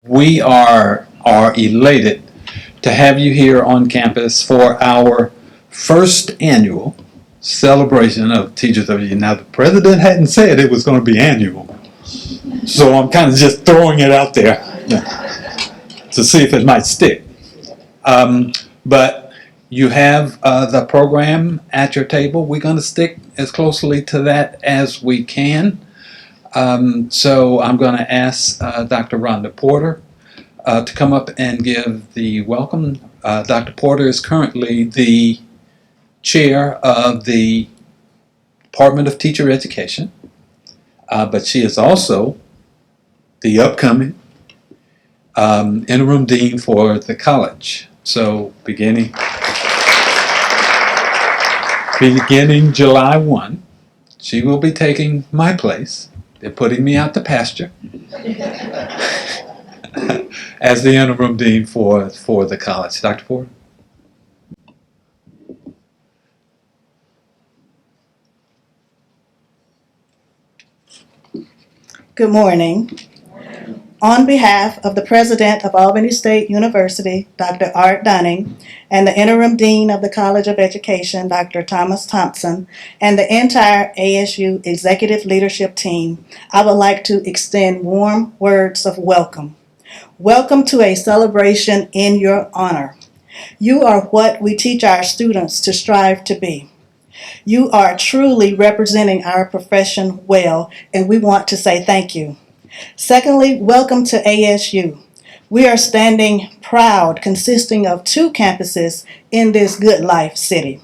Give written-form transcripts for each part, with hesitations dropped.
We are elated to have you here on campus for our first annual celebration of Teachers of the Year. Now, the president hadn't said it was going to be annual, so I'm kind of just throwing it out there to see if it might stick. But you have the program at your table. We're going to stick as closely to that as we can. So I'm going to ask Dr. Rhonda Porter to come up and give the welcome. Dr. Porter is currently the chair of the Department of Teacher Education, but she is also the upcoming interim dean for the college. So beginning July 1, she will be taking my place. They're putting me out to pasture as the interim dean for the college. Dr. Porter? Good morning. On behalf of the President of Albany State University, Dr. Art Dunning, and the Interim Dean of the College of Education, Dr. Thomas Thompson, and the entire ASU Executive Leadership Team, I would like to extend warm words of welcome. Welcome to a celebration in your honor. You are what we teach our students to strive to be. You are truly representing our profession well, and we want to say thank you. Secondly, welcome to ASU. We are standing proud, consisting of 2 campuses in this good life city.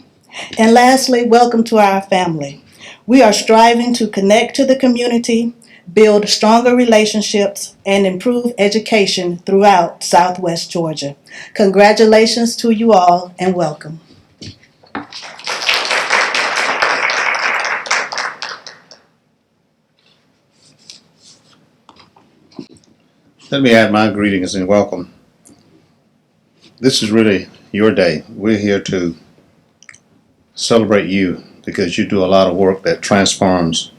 And lastly, welcome to our family. We are striving to connect to the community, build stronger relationships, and improve education throughout Southwest Georgia. Congratulations to you all, and welcome. Let me add my greetings and welcome. This is really your day. We're here to celebrate you because you do a lot of work that transforms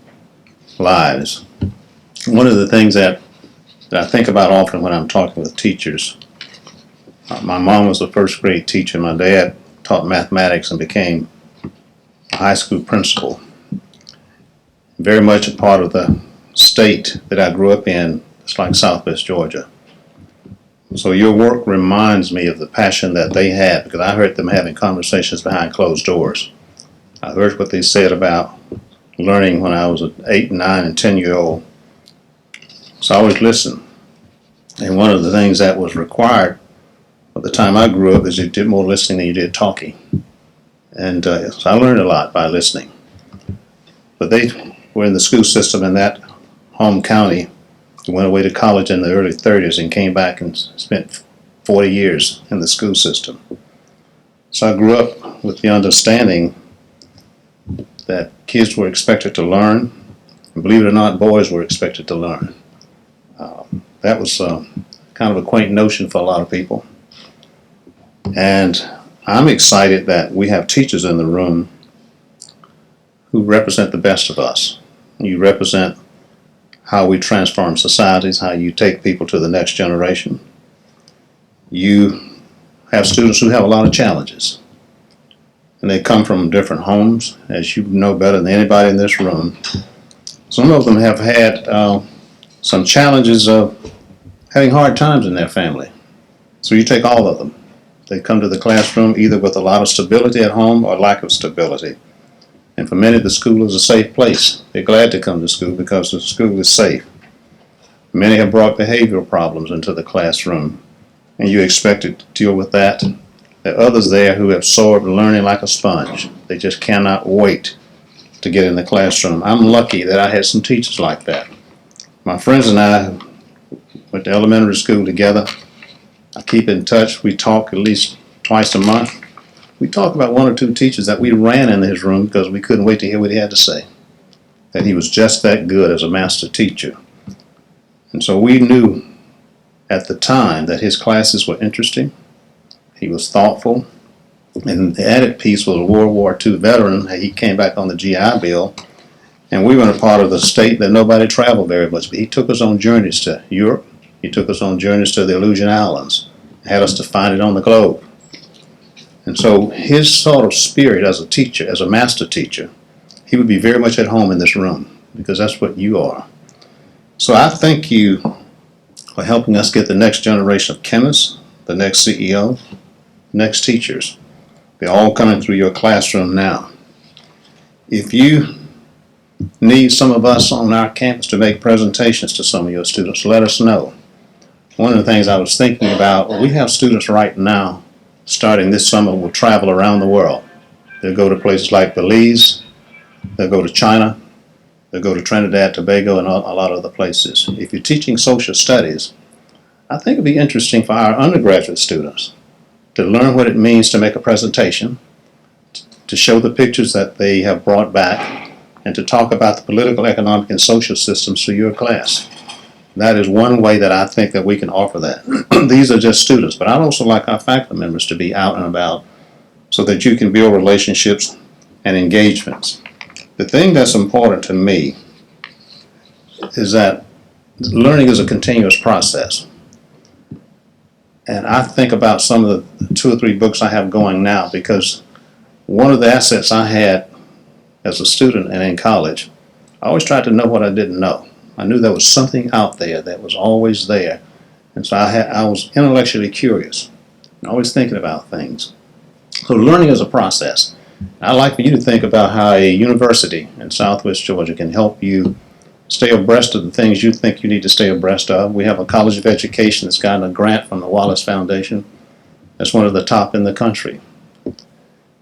lives. One of the things that I think about often when I'm talking with teachers, my mom was a first grade teacher. My dad taught mathematics and became a high school principal. Very much a part of the state that I grew up in. It's like Southwest Georgia. So your work reminds me of the passion that they had, because I heard them having conversations behind closed doors. I heard what they said about learning when I was an 8, 9, and 10-year-old. So I always listened. And one of the things that was required at the time I grew up is you did more listening than you did talking. And so I learned a lot by listening. But they were in the school system in that home county. He went away to college in the early 30s and came back and spent 40 years in the school system. So I grew up with the understanding that kids were expected to learn, and believe it or not, boys were expected to learn. That was kind of a quaint notion for a lot of people. And I'm excited that we have teachers in the room who represent the best of us. You represent how we transform societies, how you take people to the next generation. You have students who have a lot of challenges, and they come from different homes, as you know better than anybody in this room. Some of them have had some challenges of having hard times in their family. So you take all of them. They come to the classroom either with a lot of stability at home or lack of stability. And for many, the school is a safe place. They're glad to come to school because the school is safe. Many have brought behavioral problems into the classroom, and you expect to deal with that. There are others there who have absorbed learning like a sponge. They just cannot wait to get in the classroom. I'm lucky that I had some teachers like that. My friends and I went to elementary school together. I keep in touch. We talk at least twice a month. We talked about 1 or 2 teachers that we ran in his room because we couldn't wait to hear what he had to say. That he was just that good as a master teacher. And so we knew at the time that his classes were interesting. He was thoughtful. And the added piece was a World War II veteran. He came back on the GI Bill. And we were in a part of the state that nobody traveled very much. But he took us on journeys to Europe. He took us on journeys to the Aleutian Islands, had us to find it on the globe. And so his sort of spirit as a teacher, as a master teacher, he would be very much at home in this room, because that's what you are. So I thank you for helping us get the next generation of chemists, the next CEO, next teachers. They're all coming through your classroom now. If you need some of us on our campus to make presentations to some of your students, let us know. One of the things I was thinking about, we have students right now, starting this summer, will travel around the world. They'll go to places like Belize, they'll go to China, they'll go to Trinidad, Tobago, and a lot of other places. If you're teaching social studies, I think it'd be interesting for our undergraduate students to learn what it means to make a presentation, to show the pictures that they have brought back, and to talk about the political, economic, and social systems to your class. That is one way that I think that we can offer that. These are just students, but I'd also like our faculty members to be out and about so that you can build relationships and engagements. The thing that's important to me is that learning is a continuous process. And I think about some of the 2 or 3 books I have going now, because one of the assets I had as a student and in college, I always tried to know what I didn't know. I knew there was something out there that was always there. And so I was intellectually curious, and always thinking about things. So learning is a process. I'd like for you to think about how a university in Southwest Georgia can help you stay abreast of the things you think you need to stay abreast of. We have a College of Education that's gotten a grant from the Wallace Foundation. That's one of the top in the country.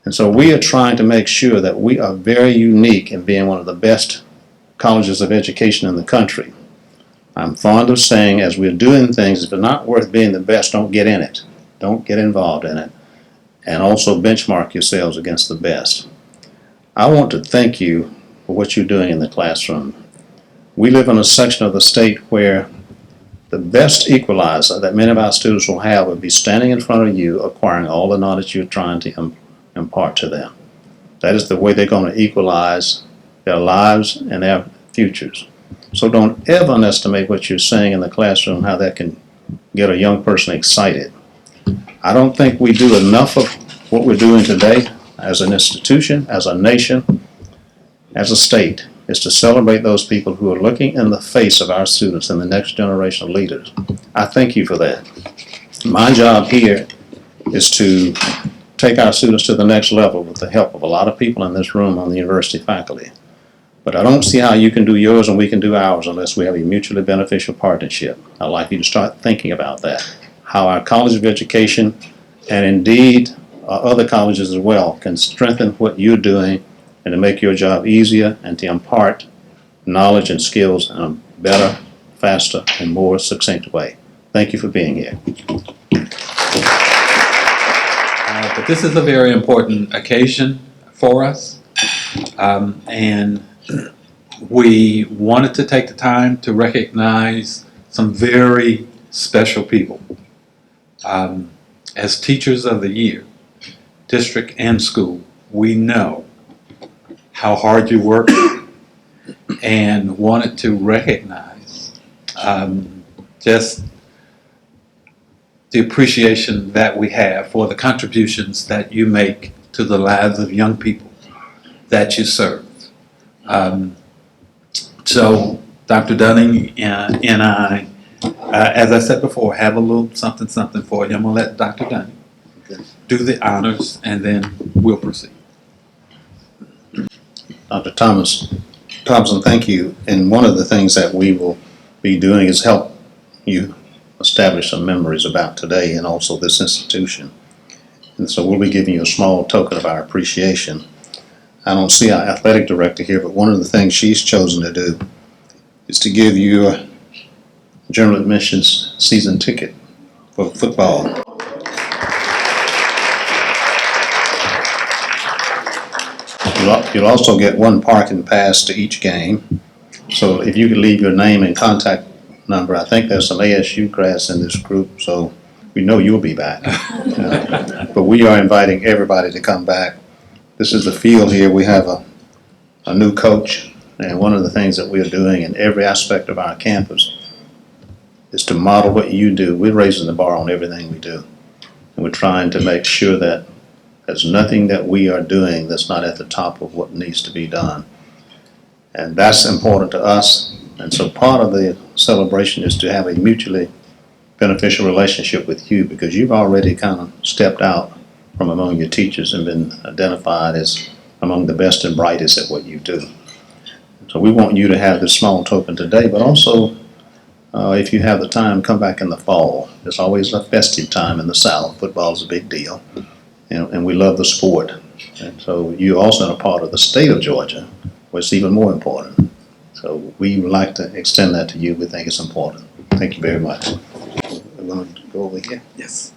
And so we are trying to make sure that we are very unique in being one of the best colleges of education in the country. I'm fond of saying, as we're doing things, if it's not worth being the best, don't get in it. Don't get involved in it. And also benchmark yourselves against the best. I want to thank you for what you're doing in the classroom. We live in a section of the state where the best equalizer that many of our students will have would be standing in front of you, acquiring all the knowledge you're trying to impart to them. That is the way they're going to equalize their lives and their futures. So don't ever underestimate what you're saying in the classroom, how that can get a young person excited. I don't think we do enough of what we're doing today as an institution, as a nation, as a state, is to celebrate those people who are looking in the face of our students and the next generation of leaders. I thank you for that. My job here is to take our students to the next level with the help of a lot of people in this room on the university faculty. But I don't see how you can do yours and we can do ours unless we have a mutually beneficial partnership. I'd like you to start thinking about that. How our College of Education, and indeed other colleges as well, can strengthen what you're doing and to make your job easier and to impart knowledge and skills in a better, faster, and more succinct way. Thank you for being here. But this is a very important occasion for us, and we wanted to take the time to recognize some very special people. As teachers of the year, district and school, we know how hard you work and wanted to recognize just the appreciation that we have for the contributions that you make to the lives of young people that you serve. So Dr. Dunning and I, as I said before, have a little something for you. I'm going to let Dr. Dunning do the honors, and then we'll proceed. Dr. Thompson, thank you. And one of the things that we will be doing is help you establish some memories about today and also this institution. And so we'll be giving you a small token of our appreciation. I don't see our athletic director here, but one of the things she's chosen to do is to give you a general admissions season ticket for football. You'll also get one parking pass to each game. So if you could leave your name and contact number, I think there's some ASU grads in this group, so we know you'll be back. But we are inviting everybody to come back. This is the field here. We have a new coach, and one of the things that we're doing in every aspect of our campus is to model what you do. We're raising the bar on everything we do. And we're trying to make sure that there's nothing that we are doing that's not at the top of what needs to be done. And that's important to us. And so part of the celebration is to have a mutually beneficial relationship with you, because you've already kind of stepped out from among your teachers and been identified as among the best and brightest at what you do. So we want you to have this small token today, but also if you have the time, come back in the fall. There's always a festive time in the South. Football is a big deal, and we love the sport. And so you also are a part of the state of Georgia, where it's even more important. So we would like to extend that to you. We think it's important. Thank you very much. We're going to go over here. Yes.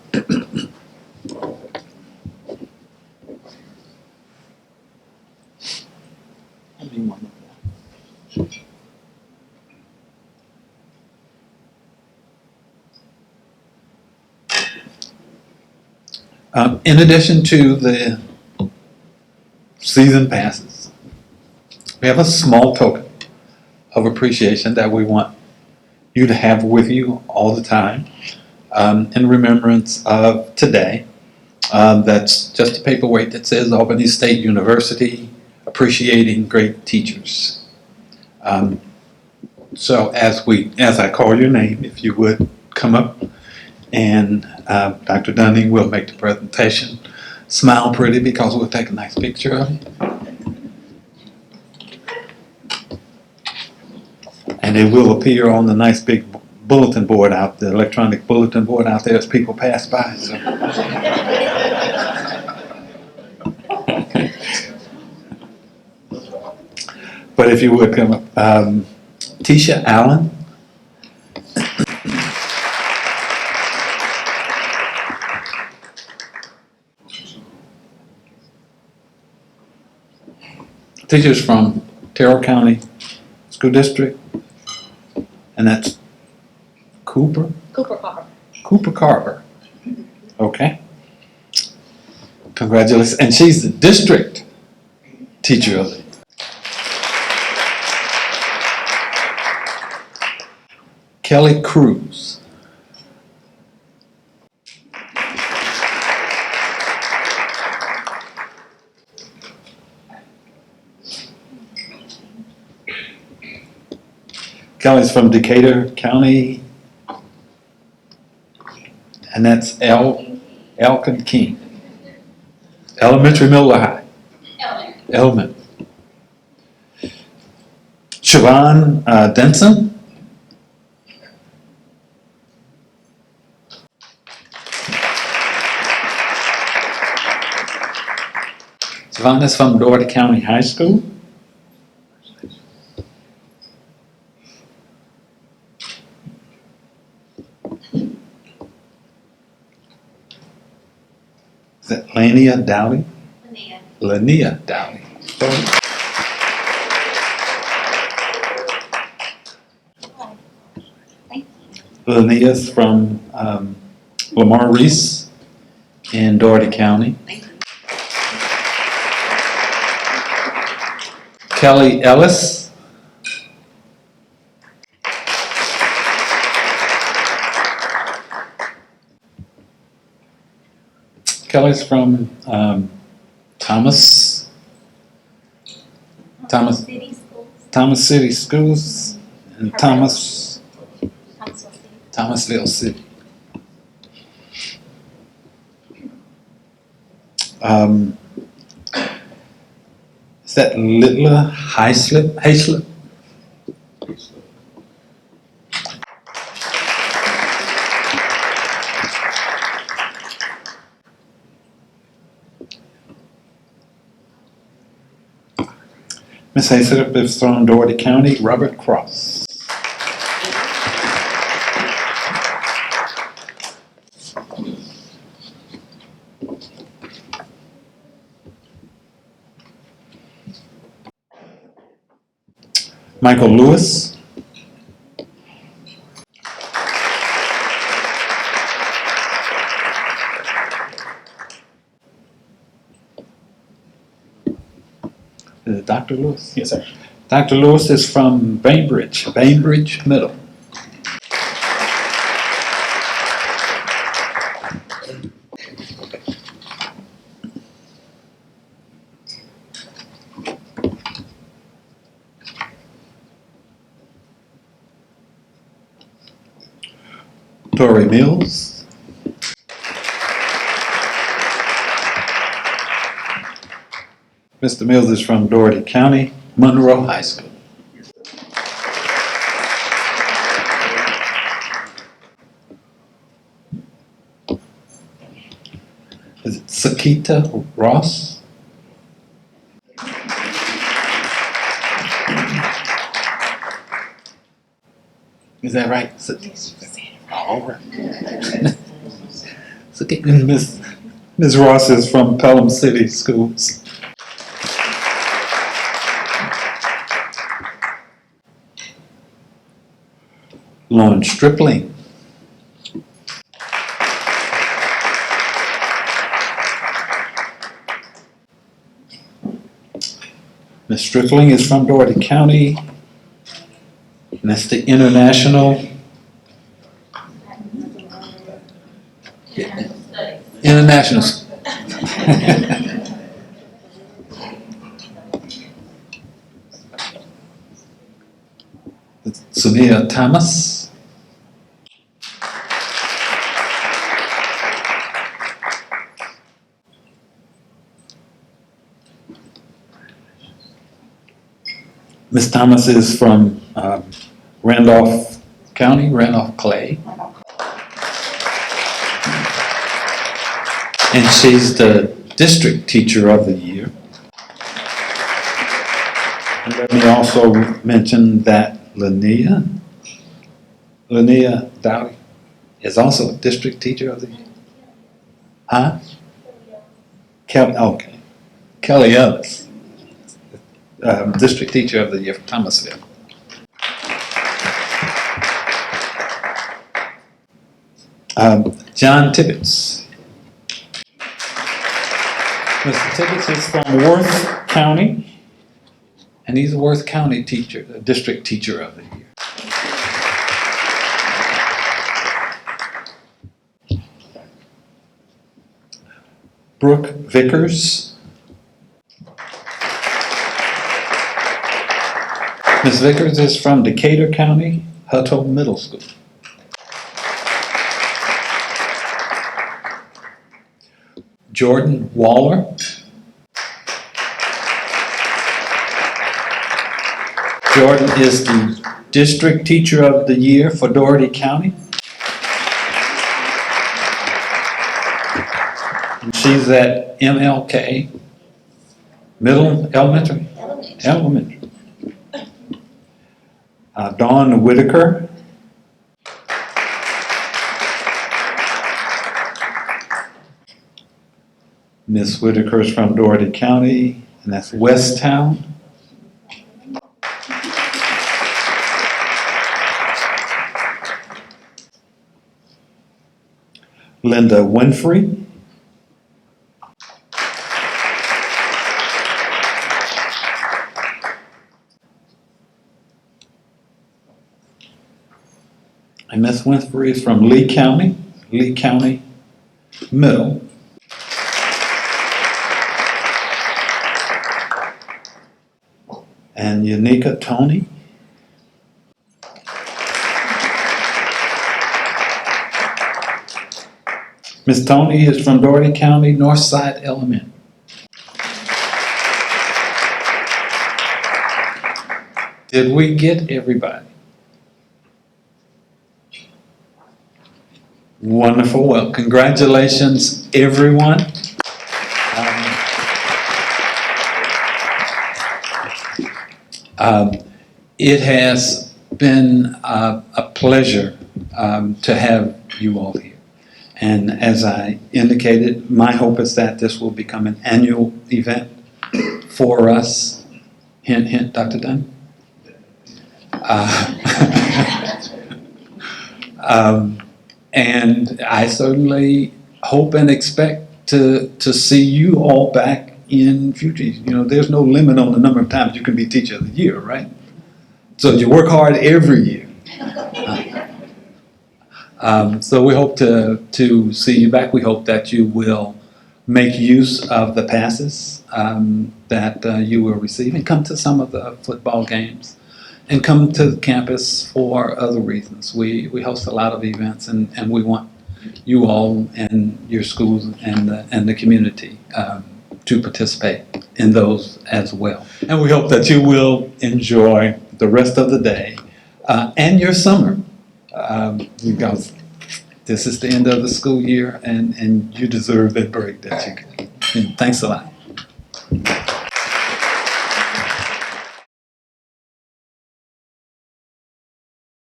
In addition to the season passes, we have a small token of appreciation that we want you to have with you all the time, in remembrance of today. That's just a paperweight that says Albany State University, appreciating great teachers. So as I call your name, if you would come up, and Dr. Dunning will make the presentation. Smile pretty, because we'll take a nice picture of you. And it will appear on the nice big bulletin board out, the electronic bulletin board out there as people pass by. So. But if you would come up, Tisha Allen. Teachers from Terrell County School District, and that's Cooper Carver. Okay. Congratulations. And she's the district teacher of it. Kelly Cruz. Kelly's from Decatur County, and that's Elkin King. Elementary, middle, or high? Elementary. Siobhan Denson. Siobhan is from Doherty County High School. Is that Lania Dowdy? Lania Dowdy. Lania's from Lamar Reese in Doherty County. Kelly Ellis. Kelly's from Thomas City Schools in Thomasville City. Is that Littler Hayslip? Miss Hayslip is from Doherty County, Robert Cross. Michael Lewis. Is it Dr. Lewis? Yes, sir. Dr. Lewis is from Bainbridge Middle. Tori Mills. Mr. Mills is from Dougherty County, Monroe High School. Is it Sakita Ross? Is that right? All right. Ms. Ross is from Pelham City Schools. Lauren Stripling. Ms. Stripling is from Dougherty County, and that's the international international. Sonia Thomas. Ms. Thomas is from Randolph County, Randolph Clay. And she's the district teacher of the year. And let me also mention that Linnea Dowdy is also a district teacher of the year. Huh? Okay. Kelly Ellis, district teacher of the year for Thomasville. John Tibbetts. Mr. Tibbetts is from Worth County, and he's a Worth County teacher, the district teacher of the year. Brooke Vickers. Ms. Vickers is from Decatur County, Hutto Middle School. Jordan Waller. Jordan is the district teacher of the year for Dougherty County. And she's at MLK, elementary. Dawn Whitaker. Miss Whitaker is from Dougherty County, and that's Westtown. Linda Winfrey. And Miss Winfrey is from Lee County Middle. And Unica Tony. Miss Tony is from Dougherty County, Northside Elementary. Did we get everybody? Wonderful. Well, congratulations, everyone. It has been a pleasure to have you all here. And as I indicated, my hope is that this will become an annual event for us. Hint, hint, Dr. Dunn. And I certainly hope and expect to see you all back in future. You know, there's no limit on the number of times you can be teacher of the year, right? So you work hard every year. So we hope to see you back. We hope that you will make use of the passes that you will receive and come to some of the football games and come to the campus for other reasons. We host a lot of events, and we want you all and your schools and the community to participate in those as well. And we hope that you will enjoy the rest of the day and your summer, because this is the end of the school year, and you deserve that break that you get. And thanks a lot.